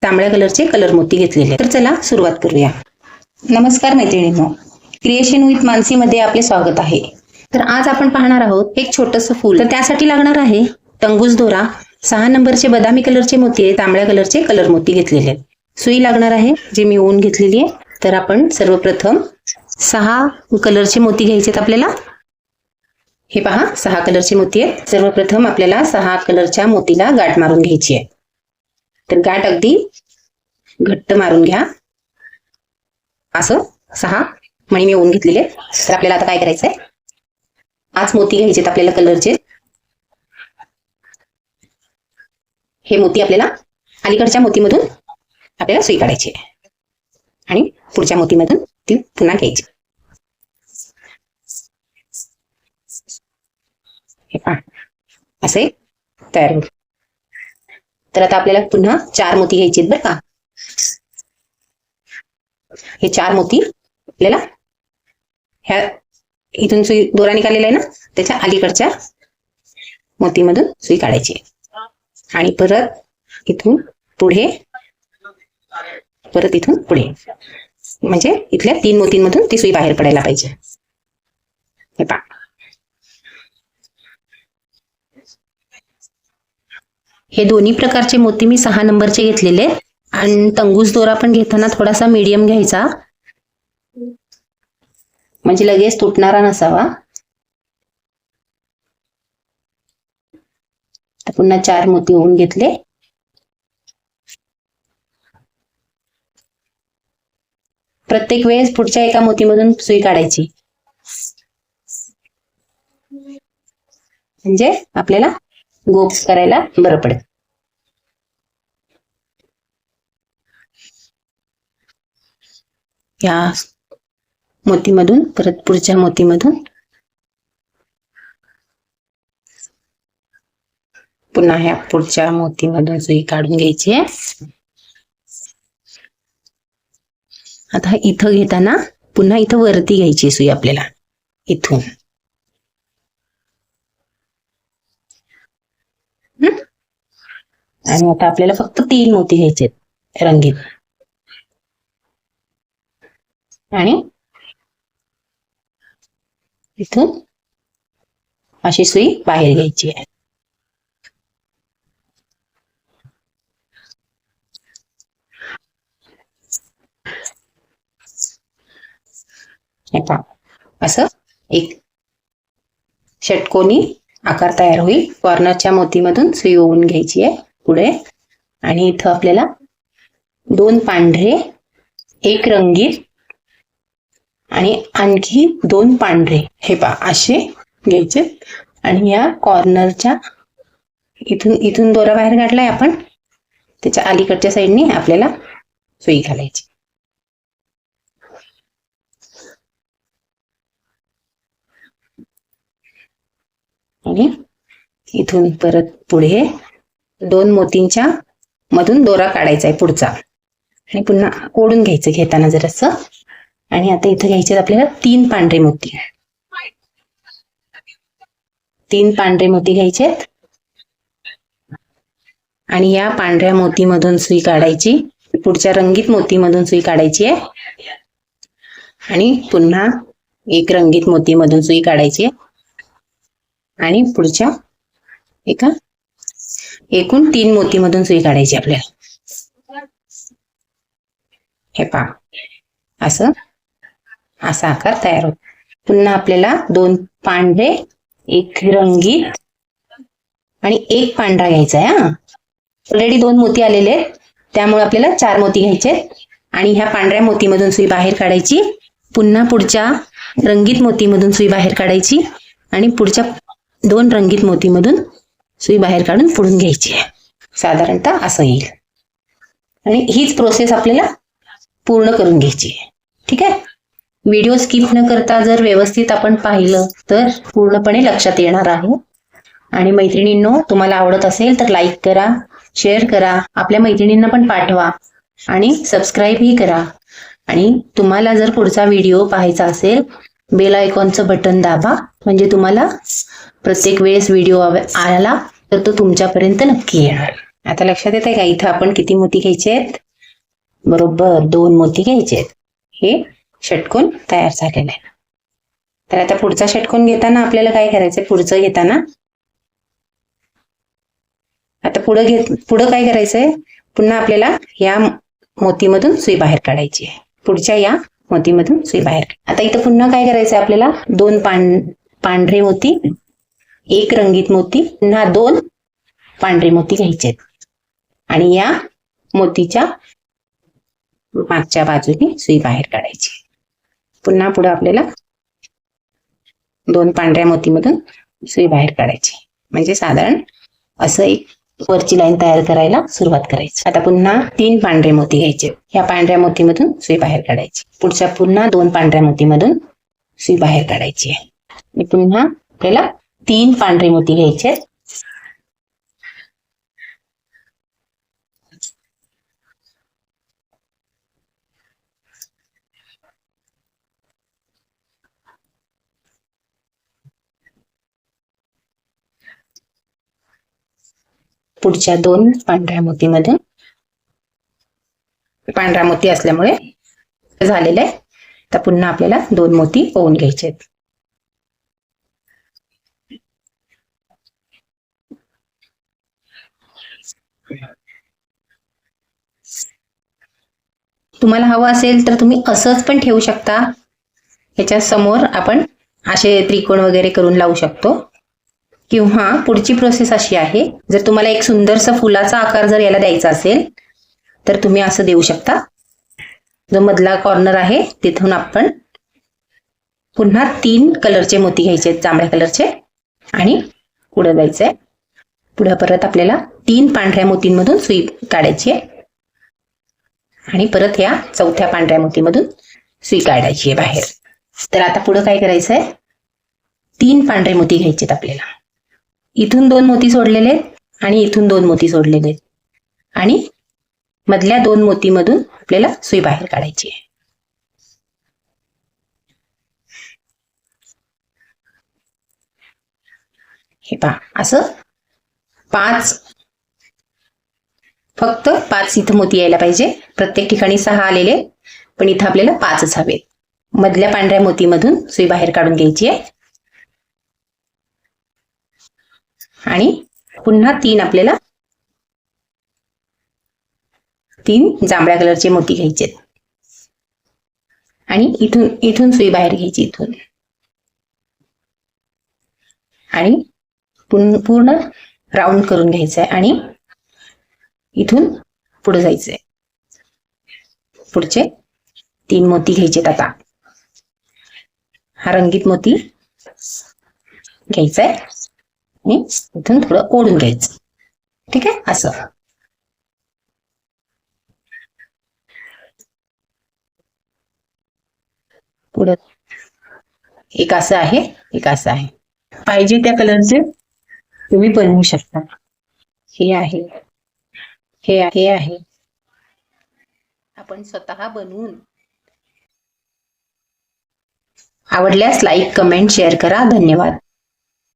तांबड्या कलरचे कलर मोती घेतलेले. तर चला सुरुवात करूया. नमस्कार मैत्रिणींनो, क्रिएशन विथ मानसी मध्ये आपले स्वागत आहे. तर आज आपण पाहणार आहोत एक छोटंसं फूल. तर त्यासाठी लागणार आहे टंगूस दोरा, 6 नंबरचे बदामी कलरचे मोती आहे, तांबड्या कलरचे कलर मोती घेतलेले आहेत. सुई लागणार आहे जी मी ओवून घेतलेली आहे. तर आपण सर्वप्रथम 6 कलरचे मोती घ्यायचे आहेत आपल्याला. हे पहा 6 कलरचे मोती आहेत. सर्वप्रथम आपल्याला 6 कलरच्या मोतीला गाठ मारून घ्यायची आहे. तर गाठ अगदी घट्ट मारून घ्या. असं 6 मणी मी ओवून घेतलेले आहेत. तर आपल्याला आता काय करायचंय, 5 मोती घ्यायचे आहेत आपल्याला कलरचे. हे मोती आपल्याला अलीकडच्या मोतीमधून आपल्याला सुई काढायची आहे आणि पुढच्या मोतीमधून ती पुन्हा घ्यायची. हे पहा असे तयार होईल. तर आता आपल्याला पुन्हा 4 मोती घ्यायचे आहेत बरं का. हे 4 मोती आपल्याला ह्या इथून सुई दोरा निघालेला आहे ना, त्याच्या अलीकडच्या मोतीमधून सुई काढायची आणि परत इथून पुढे, परत इथून पुढे, म्हणजे इथल्या 3 मोतींमधून ती सुई बाहेर पडायला पाहिजे. हे पहा हे दोन्ही प्रकारचे मोती मी 6 नंबरचे घेतलेले आणि टंगूस दोरा पण घेताना थोडासा मीडियम घ्यायचा, म्हणजे लगेच तुटणारा नसावा. तर पुन्हा 4 मोती ओवून घेतले. प्रत्येक वेळेस पुढच्या एका मोतीमधून सुई काढायची, म्हणजे आपल्याला गोप करायला बरं पडेल. या मोतीमधून परत पुढच्या मोतीमधून पुन्हा ह्या पुढच्या मोतीमधून सुई काढून घ्यायची आहे. आता इथं घेताना पुन्हा इथं वरती घ्यायची सुई आपल्याला इथून. आणि आता आपल्याला फक्त 3 मोती घ्यायचे रंगीत आणि इथून अशी सुई बाहेर घ्यायची आहे. असं एक षटकोनी आकार तयार होईल. कॉर्नरच्या मोतीमधून सुई ओवून घ्यायची आहे पुढे आणि इथं आपल्याला 2 पांढरे, 1 रंगीत आणि आणखी 2 पांढरे, हे पहा असे घ्यायचे. आणि या कॉर्नरच्या इथून दोरा बाहेर काढलाय आपण, त्याच्या अलीकडच्या साईडने आपल्याला सुई घालायची. आणि इथून परत पुढे 2 मोतींच्या मधून दोरा काढायचा आहे पुढचा आणि पुन्हा ओढून घ्यायचं घेताना जरासं. आणि आता इथं घ्यायचे आपल्याला 3 पांढरे मोती. 3 पांढरे मोती घ्यायचेत आणि या पांढऱ्या मोतीमधून सुई काढायची, पुढच्या रंगीत मोतीमधून सुई काढायची आहे आणि पुन्हा 1 रंगीत मोतीमधून सुई काढायची आणि पुढच्या एका एकूण 3 मोतीमधून सुई काढायची आपल्याला. हे पहा असं असा आकार तयार होतो. पुन्हा आपल्याला 2 पांढरे, 1 रंगीत आणि 1 पांढरा घ्यायचा आहे. ऑलरेडी 2 मोती आलेले आहेत, त्यामुळे आपल्याला 4 मोती घ्यायचे आणि ह्या पांढऱ्या मोतीमधून सुई बाहेर काढायची, पुन्हा पुढच्या रंगीत मोतीमधून सुई बाहेर काढायची आणि पुढच्या 2 रंगीत मोतीमधून सुई बाहेर काढून पुढून घ्यायची आहे. साधारणतः असं येईल आणि हीच प्रोसेस आपल्याला पूर्ण करून घ्यायची आहे. ठीक आहे. व्हिडिओ स्किप न करता जर व्यवस्थित आपण पाहिलं तर पूर्णपणे लक्षात येणार आहे. आणि मैत्रिणींनो, तुम्हाला आवडत असेल तर लाईक करा, शेअर करा, आपल्या मैत्रिणींना पण पाठवा आणि सबस्क्राईबही करा. आणि तुम्हाला जर पुढचा व्हिडिओ पाहायचा असेल, बेल आयकॉनचं बटन दाबा, म्हणजे तुम्हाला प्रत्येक वेळेस व्हिडिओ आला तर तो तुमच्यापर्यंत नक्की येणार. आता लक्षात येत आहे का इथं आपण किती मोती घ्यायचे आहेत? बरोबर 2 मोती घ्यायचे आहेत. हे षटकोन तयार झालेलं आहे. तर आता पुढचा षटकोन घेताना आपल्याला काय करायचंय? पुढचं घेताना आता पुढं काय करायचंय? पुन्हा आपल्याला या मोतीमधून सुई बाहेर काढायची आहे. पुढच्या या मोतीमधून सुई बाहेर. आता इथं पुन्हा काय करायचंय आपल्याला? 2 पांढरे मोती, 1 रंगीत मोती, पुन्हा 2 पांढरे मोती घ्यायचे आहेत आणि या मोतीच्या मागच्या बाजूने सुई बाहेर काढायची. पुन्हा पुढे आपल्याला 2 पांढऱ्या मोतीमधून सुई बाहेर काढायची. म्हणजे साधारण असं एक वरची लाईन तयार करायला सुरुवात करायची. आता पुन्हा 3 पांढरे मोती घ्यायचे. या पांढऱ्या मोतीमधून सुई बाहेर काढायची. पुढच्या पुन्हा 2 पांढऱ्या मोतीमधून सुई बाहेर काढायची आहे. आणि पुन्हा आपल्याला 3 पांढरे मोती घ्यायचे. पुढच्या 2 पांढऱ्या मोतीमधून, पांढरा मोती असल्यामुळे झालेलं आहे. तर पुन्हा आपल्याला 2 मोती ओवून घ्यायचे आहेत. तुम्हाला हवं असेल तर तुम्ही असंच पण ठेवू शकता. ह्याच्या समोर आपण असे त्रिकोण वगैरे करून लावू शकतो. किंवा पुढची प्रोसेस अशी आहे, जर तुम्हाला एक सुंदरसा फुलाचा आकार जर याला द्यायचा असेल तर तुम्ही असं देऊ शकता. जो मधला कॉर्नर आहे तिथून आपण पुन्हा 3 कलरचे मोती घ्यायचे, जांभळ्या कलरचे, आणि पुढे जायचंय. पुढे परत आपल्याला 3 पांढऱ्या मोतींमधून सुई काढायची आहे आणि परत या 4थ्या पांढऱ्या मोतीमधून सुई काढायची आहे बाहेर. तर आता पुढे काय करायचंय? 3 पांढरे मोती घ्यायचेत आपल्याला. इथून 2 मोती सोडलेले आहेत आणि इथून 2 मोती सोडलेले आहेत आणि मधल्या 2 मोतीमधून आपल्याला सुई बाहेर काढायची आहे. हे पहा, असं 5, फक्त 5 इथं मोती यायला पाहिजे. प्रत्येक ठिकाणी 6 आलेले, पण इथं आपल्याला 5च हवेत. मधल्या पांढऱ्या मोतीमधून सुई बाहेर काढून घ्यायची आहे आणि पुन्हा 3 आपल्याला 3 जांभळ्या कलरचे मोती घ्यायचे आणि इथून सुई बाहेर घ्यायची, इथून, आणि पूर्ण राऊंड करून घ्यायचंय आणि इथून पुढे जायचंय. पुढचे 3 मोती घ्यायचेत. आता हा रंगीत मोती घ्यायचाय आणि इथून थोडं ओढून घ्यायचं. ठीक आहे, असं. पुढे एक असं आहे, एक असं आहे. पाहिजे त्या कलरचे तुम्ही बनवू शकता. हे आहे, हे आहे. आपण स्वतः बनवून. आवडल्यास लाईक, कमेंट, शेअर करा. धन्यवाद.